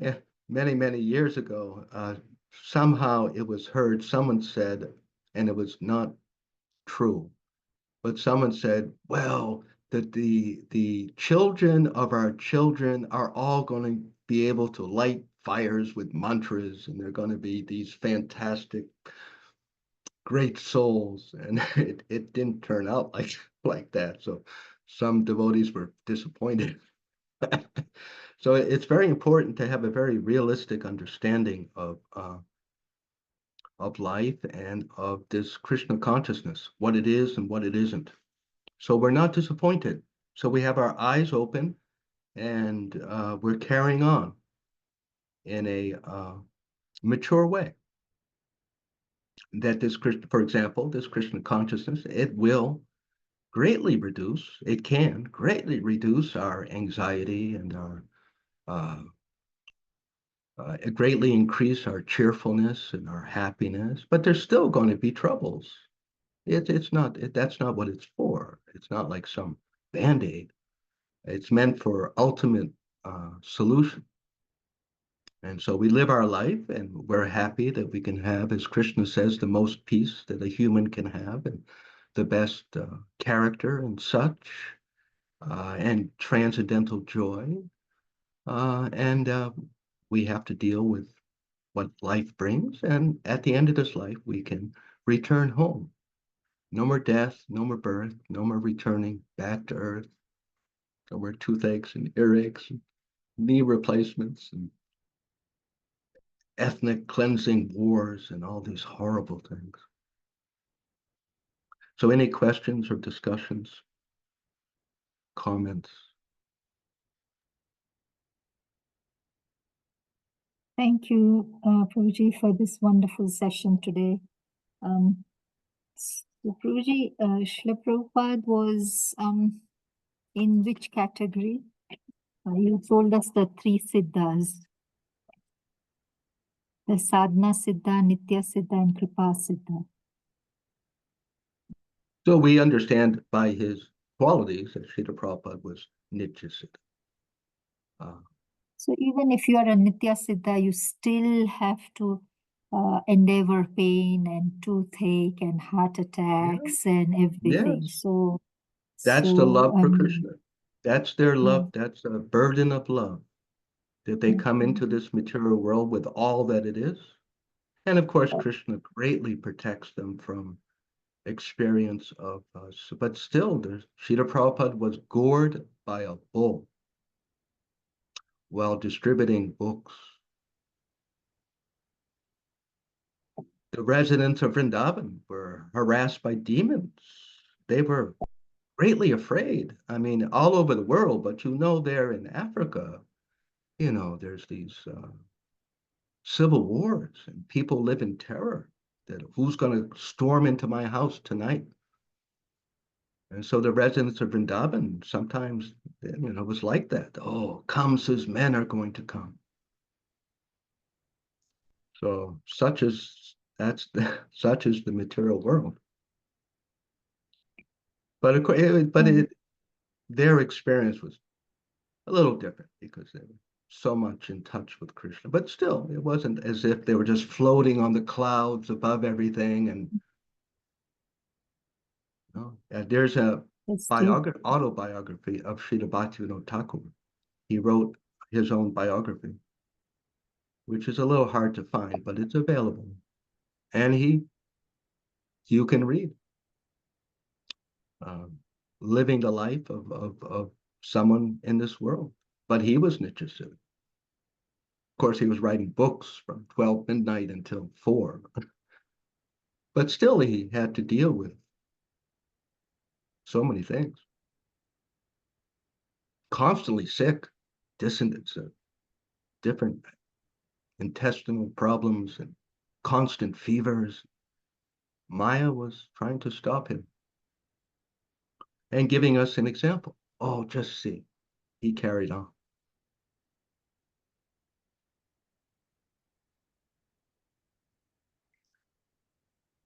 Yeah, many, many years ago, somehow it was heard, someone said, and it was not true, but someone said, well, that the children of our children are all going to be able to light fires with mantras, and they're going to be these fantastic, great souls. And it didn't turn out like that. So some devotees were disappointed. So it's very important to have a very realistic understanding of life and of this Krishna consciousness, what it is and what it isn't. So we're not disappointed. So we have our eyes open, and we're carrying on in a mature way. That this Krishna, for example, this Krishna consciousness, it will greatly reduce, it can greatly reduce our anxiety and our greatly increase our cheerfulness and our happiness, but there's still going to be troubles. That's not what it's for. It's not like some band-aid. It's meant for ultimate solution. And so we live our life, and we're happy that we can have, as Krishna says, the most peace that a human can have, and the best character and such, and transcendental joy. And we have to deal with what life brings. And at the end of this life, we can return home. No more death, no more birth, no more returning back to earth, no more toothaches and earaches, and knee replacements, and ethnic cleansing wars, and all these horrible things. So, any questions or discussions, comments? Thank you, Prabhuji, for this wonderful session today. So Prabhuji, Srila Prabhupada was in which category? You told us the three siddhas, the sadhana siddha, nitya siddha, and kripa siddha. So we understand by his qualities that Srila Prabhupada was Nityasiddha. So even if you are a nitya siddha, you still have to endeavor pain and toothache and heart attacks and everything. Yes, So, that's the so love for Krishna. That's their yeah. love. That's a burden of love, that they come into this material world with all that it is. And of course, Krishna greatly protects them from experience of us. But still, Srila Prabhupada was gored by a bull. while distributing books. The residents of Vrindavan were harassed by demons. They were greatly afraid. I mean, all over the world, but there in Africa, there's these civil wars and people live in terror that who's going to storm into my house tonight? And so the residents of Vrindavan sometimes, it was like that. Oh, comes his men are going to come. So such is the material world. But of course, their experience was a little different because they were so much in touch with Krishna. But still, it wasn't as if they were just floating on the clouds above everything. And there's a It's true. autobiography of Srila Bhaktivinoda Thakur. He wrote his own biography, which is a little hard to find, but it's available. And you can read, um, living the life of someone in this world. But he was Nityasudha. Of course, he was writing books from 12 midnight until 4. But still, he had to deal with so many things. Constantly sick, dissonance, different intestinal problems, and constant fevers. Maya was trying to stop him and giving us an example. Oh, just see. He carried on.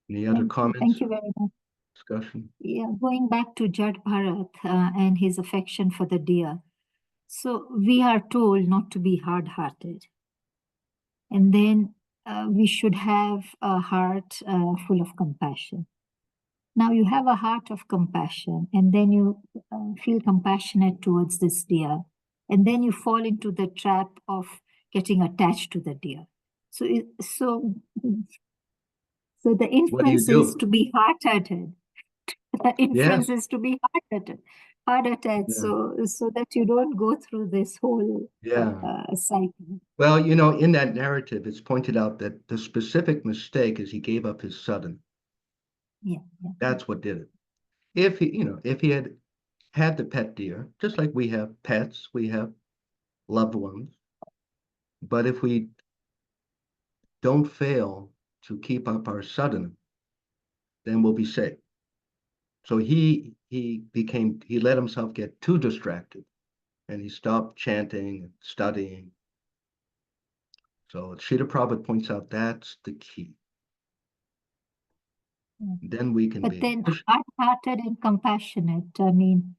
Any other Thank comments, you very much. discussion? Yeah, going back to Jad Bharat and his affection for the deer. So we are told not to be hard-hearted, and then we should have a heart full of compassion. Now you have a heart of compassion, and then you feel compassionate towards this deer, and then you fall into the trap of getting attached to the deer. So, so the What do you inference is do? to be hard-hearted. The Yes. inference is to be hard-hearted, Yeah. so that you don't go through this whole Yeah. cycle. Well, in that narrative, it's pointed out that the specific mistake is he gave up his son. Yeah, yeah, That's what did it. If he had the pet deer, just like we have pets, we have loved ones, but if we don't fail to keep up our sadhana, then we'll be safe. So he let himself get too distracted and he stopped chanting and studying. So Srila Prabhupada points out that's the key. yeah. Then we can But be. then hard-hearted and compassionate. I mean,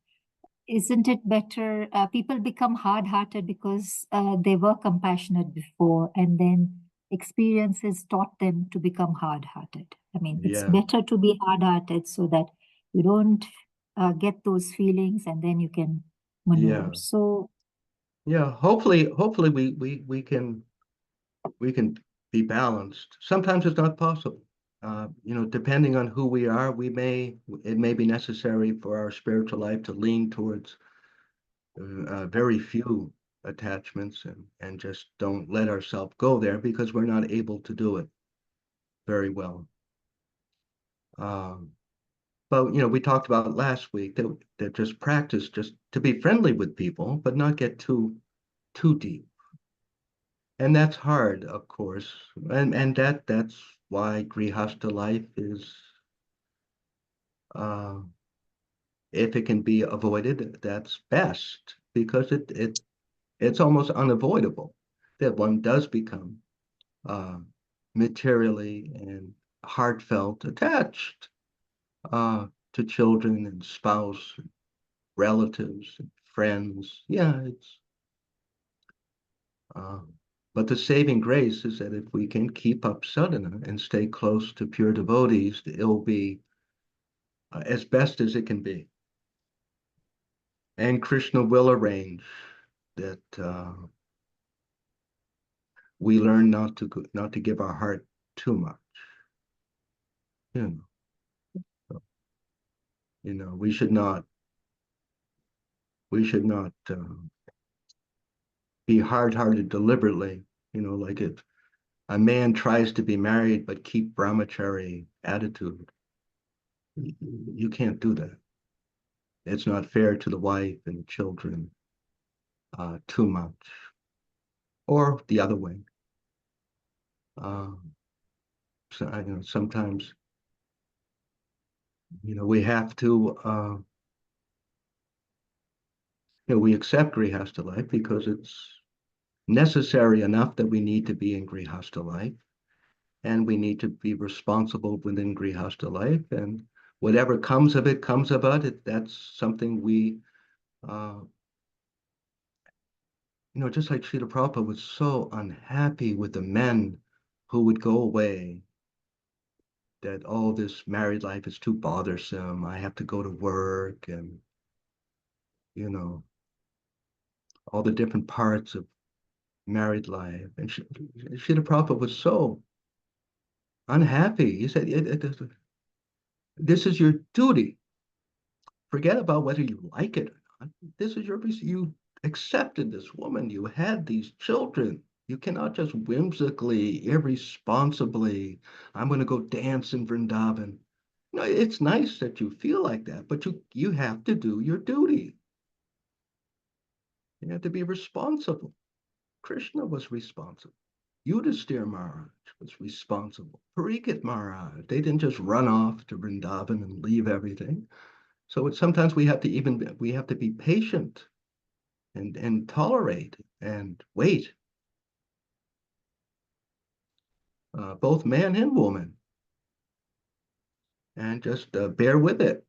isn't it better? People become hard-hearted because they were compassionate before, and then experiences taught them to become hard-hearted. I mean, it's Yeah, better to be hard-hearted so that you don't get those feelings, and then you can maneuver. yeah, So, yeah. Hopefully we can be balanced. Sometimes it's not possible. Depending on who we are, it may be necessary for our spiritual life to lean towards very few attachments and just don't let ourselves go there because we're not able to do it very well. Um, but we talked about last week that just practice just to be friendly with people, but not get too deep. And that's hard, of course. And that's why Grihastha life is uh, if it can be avoided, that's best because it's almost unavoidable that one does become uh, materially and heartfelt attached to children and spouse, relatives, and friends. Yeah, it's uh, but the saving grace is that if we can keep up sadhana and stay close to pure devotees, it'll be as best as it can be. And Krishna will arrange that we learn not to give our heart too much. You know, so, we should not be hard-hearted deliberately, like if a man tries to be married but keep brahmachari attitude, you can't do that. It's not fair to the wife and the children too much, or the other way. So sometimes we have to we accept grihastha life because it's necessary enough that we need to be in grihastha life, and we need to be responsible within grihastha life, and whatever comes of it comes about it. That's something we uh, just like Srila Prabhupada was so unhappy with the men who would go away, that, oh, this married life is too bothersome. I have to go to work, and, all the different parts of married life. And Srila Prabhupada was so unhappy. He said, this is your duty. Forget about whether you like it or not. This is you accepted this woman. You had these children. You cannot just whimsically, irresponsibly, I'm going to go dance in Vrindavan. No, it's nice that you feel like that, but you have to do your duty. You have to be responsible. Krishna was responsible. Yudhisthira Maharaj was responsible. Parikshit Maharaj, they didn't just run off to Vrindavan and leave everything. So sometimes we have to be patient and tolerate and wait, both man and woman, and just bear with it.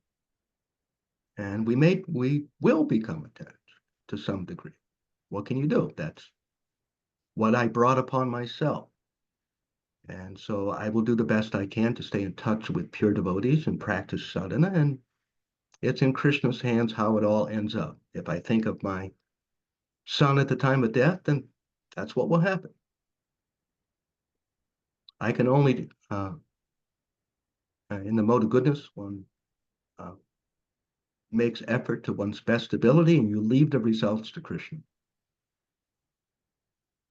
And we will become attached to some degree. What can you do? That's what I brought upon myself. And so I will do the best I can to stay in touch with pure devotees and practice sadhana. And it's in Krishna's hands how it all ends up. If I think of my son at the time of death, then that's what will happen. I can only, in the mode of goodness, one uh, makes effort to one's best ability, and you leave the results to Krishna.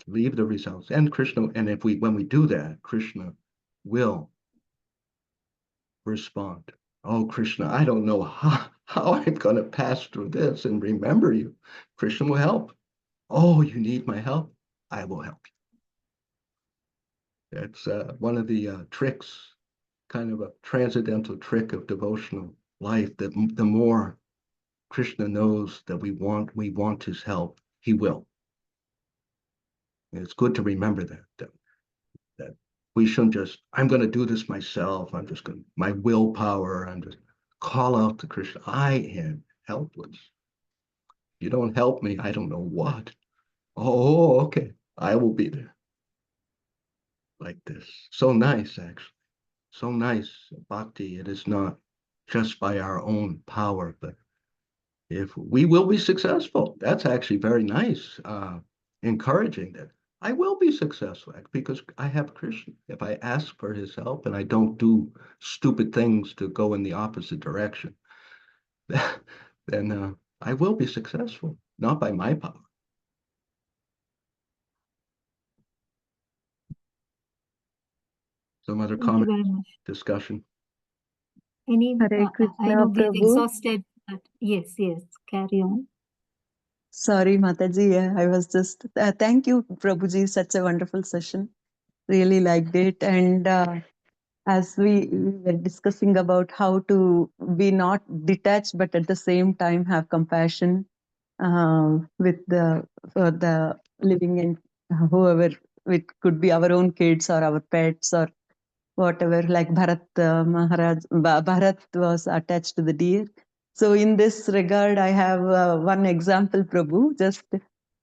Leave the results, and Krishna. And when we do that, Krishna will respond. Oh, Krishna, I don't know how I'm going to pass through this and remember you. Krishna will help. Oh, you need my help? I will help you. It's one of the tricks, kind of a transcendental trick of devotional life, that the more Krishna knows that we want his help, he will. And it's good to remember that we shouldn't just, I'm going to do this myself. I'm just going, my willpower, I'm just call out to Krishna. I am helpless. You don't help me, I don't know what. Oh, okay. I will be there. Like this. So nice, actually. So nice. Bhakti, it is not just by our own power, but if we will be successful. That's actually very nice, encouraging that I will be successful because I have Krishna. If I ask for his help and I don't do stupid things to go in the opposite direction, then I will be successful, not by my power. Some other Thank you comment, very much. discussion. Hare I Krishna, know we've Prabhu. exhausted, but yes, carry on. Sorry, Mataji. I was just, thank you, Prabhuji. Such a wonderful session. Really liked it. And as we were discussing about how to be not detached, but at the same time have compassion with for the living and whoever, it could be our own kids or our pets or whatever, like Bharat Maharaj, Bharat was attached to the deer. So in this regard, I have one example, Prabhu. Just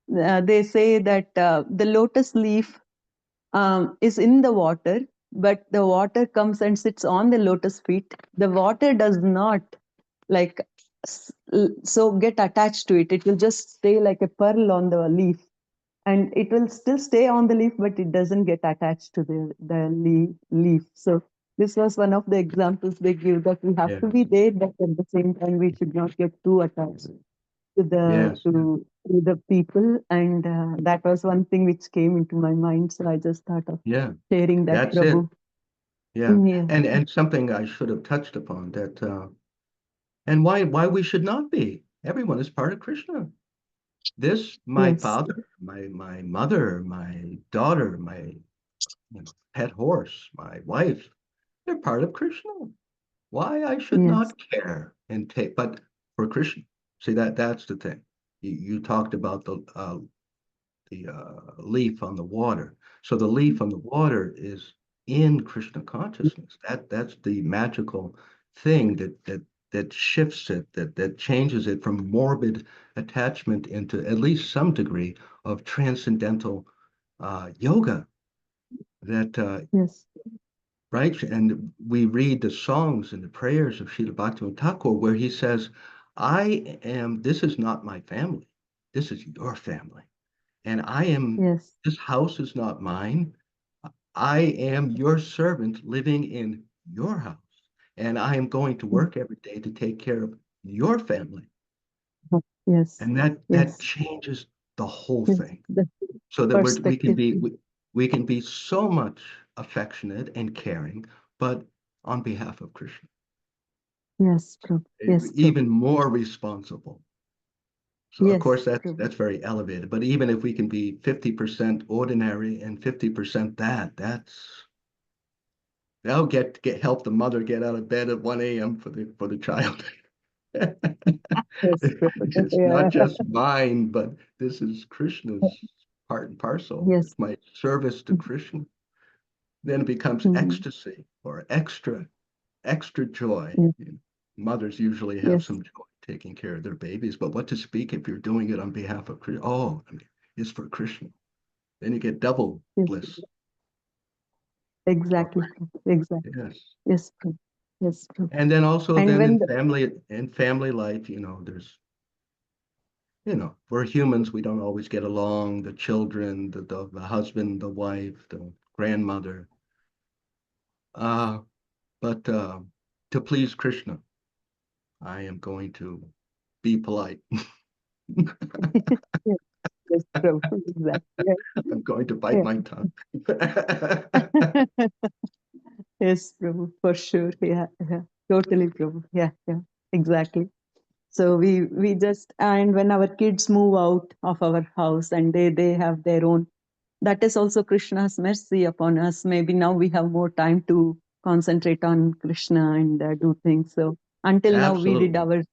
they say that the lotus leaf is in the water, but the water comes and sits on the lotus feet. The water does not like so get attached to it. It will just stay like a pearl on the leaf, and it will still stay on the leaf, but it doesn't get attached to the leaf. So this was one of the examples they give, that we have to be there, but at the same time we should not get too attached to to the Yes. to the people, and that was one thing which came into my mind. So I just thought of Yeah. sharing that, That's it. Prabhu. Yeah. Yeah. And something I should have touched upon that and why we should not be. Everyone is part of Krishna. This, my Yes. father, my mother, my daughter, my pet horse, my wife, they're part of Krishna. Why I should Yes. not care and take, but for Krishna. See that's the thing. You talked about the leaf on the water. So the leaf on the water is in Krishna consciousness. That's the magical thing that shifts it, that changes it from morbid attachment into at least some degree of transcendental yoga. That Yes. right, and we read the songs and the prayers of Srila Bhaktivinoda Thakur where he says, "I am. This is not my family. This is your family." And I am, Yes. this house is not mine. I am your servant living in your house. And I am going to Yes. work every day to take care of your family. Yes. And that Yes. changes the whole Yes. thing. The So that we can perspective. we can be so much affectionate and caring, but on behalf of Krishna, Yes, Prabhu. Yes, Prabhu. even more responsible. So of Yes, course that's Prabhu. that's very elevated. But even if we can be 50% ordinary and 50% that'll get help the mother get out of bed at 1 a.m. for the child. Yes, Prabhu. It's not Yeah. just mine, but this is Krishna's part and parcel. Yes. It's my service to Krishna. Then it becomes Mhm. ecstasy or extra joy. Yes. Mothers usually have Yes. some joy taking care of their babies, but what to speak if you're doing it on behalf of Krishna? Oh, I mean, it's for Krishna. Then you get double Yes. bliss. Exactly. Prabhu. Exactly. Yes. Yes, Prabhu. Yes, Prabhu. And then also And then when the, in family life, there's we're humans, we don't always get along, the children, the husband, the wife, the grandmother. Uh, but to please Krishna, I am going to be polite. yes, yes, Prabhu. Exactly. I'm going to bite Yeah. my tongue. Yes, Prabhu, for sure. Yeah, yeah. Totally, Prabhu. Yeah, yeah. Exactly. So we just, and when our kids move out of our house and they have their own, that is also Krishna's mercy upon us. Maybe now we have more time to concentrate on Krishna and do things. So until now we did Absolutely.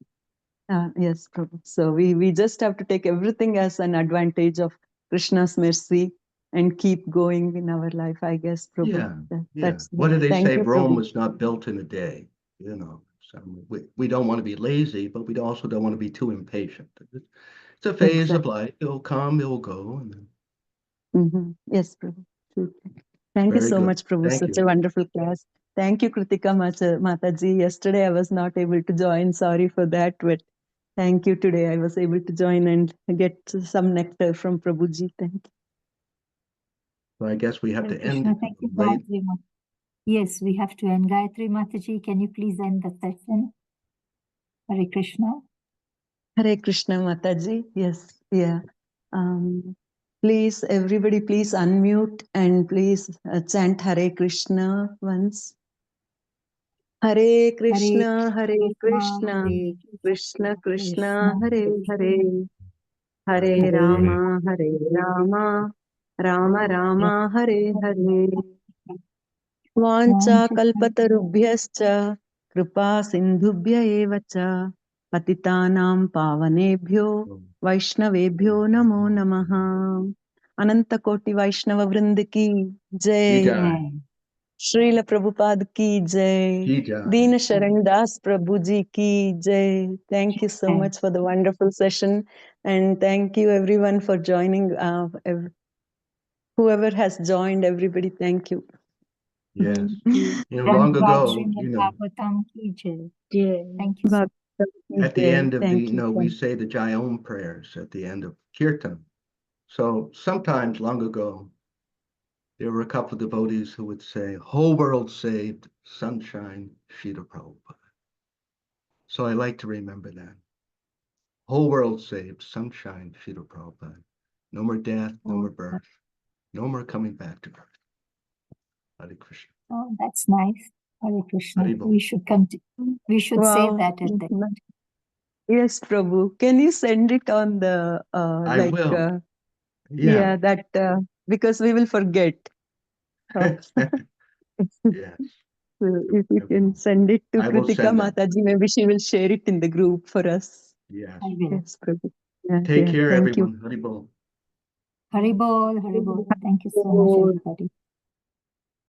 our yes, Prabhu. So we just have to take everything as an advantage of Krishna's mercy and keep going in our life, I guess, Prabhu. Yeah. Yeah. That's What good. do they Thank say? you, Rome Prabhu. was not built in a day. So we don't want to be lazy, but we also don't want to be too impatient. It's a phase of Exactly. life. It'll come, it'll go. And then, Yes, Prabhu. True. Thank you very so good. much, Prabhu. Thank Such a you. wonderful class. Thank you, Kritika Mataji. Yesterday I was not able to join. Sorry for that, but thank you today. I was able to join and get some nectar from Prabhuji. Thank you. So I guess we have Hare to end Krishna, it. thank you, Late. Gayatri. Yes, we have to end. Gayatri Mataji, can you please end the session? Hare Krishna. Hare Krishna Mataji. Yes, yeah. Um, please, everybody, please unmute and please chant Hare Krishna once. Hare Hare Krishna, Hare Krishna, Krishna, Hare Krishna Krishna, Krishna, Hare Hare, Hare Hare Rama, Hare Rama, Rama Rama, Hare Hare. वाञ्छाकल्पतरुभ्यश्च कृपा सिन्धुभ्य एव च पतितानां पावनेभ्यो वैष्णवेभ्यो नमो नमः अनंतकोटि वैष्णव वृंद की जय Jai. श्रील प्रभुपाद की जय Jai. दीन शरण दास प्रभु जी की जय thank you so much for the wonderful session and thank you everyone for joining whoever has joined everybody thank you. Yes. Long Dhanyavad ago, Srimad Bhagavatam ki jai. Thank you so much. Bhagavatam ki at the jai. end of Thank you. we say the Jayom prayers at the end of Kirtan. So sometimes long ago, there were a couple of devotees who would say, whole world saved, sunshine, Shila Prabhupada. So I like to remember that. Whole world saved, sunshine, Srila Prabhupada. No more death, no more birth, no more coming back to earth. Hare Krishna. Oh, that's nice. Hare Krishna. Hare Bol. We should continue. We should say Wow. that at the Yes, Prabhu. Can you send it on the I will. yeah, Yeah. that because we will forget. Yes. So if you I can will. send it to I will Kritika send that. Mataji, maybe she will share it in the group for us. Yes. I will. Yes, Prabhu. Yeah, Take yeah. care, Thank you. everyone. Hare Bol. Hare Bol, Hare Bol. Thank you so much, everybody.